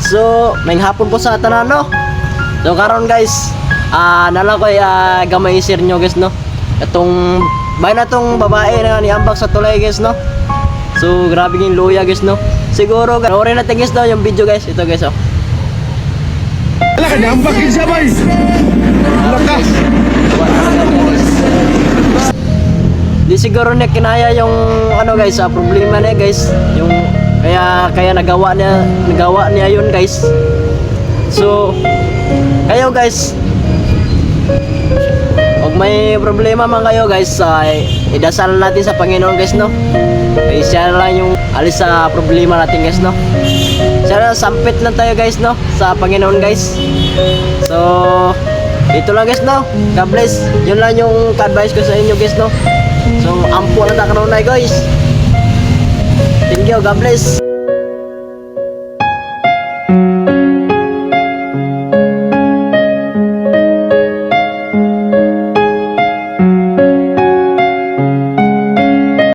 So, may hapon po sa tanan no. So karon guys, nala ko gamay isir nyo guys no. Itong bay na tong babae na niambak sa tulay guys no. So grabe yung luya guys no. Siguro panoorin natin guys no yung video guys. Ito guys oh. Wala ka niambak din siya bay. Lakas. Di siguro niya kinaya yung ano guys, problema niya guys. Yung kaya nagawa niya yun guys. So kayo guys, kung may problema man kayo guys, idasal natin sa Panginoon guys no. Kaya siya lang yung alis sa problema natin guys no. Siya lang, sampit lang tayo guys no sa Panginoon guys. So ito lang guys no. God bless. Yun lang yung advice ko sa inyo guys no. So ampo na ta kanunay guys. Thank you, God bless.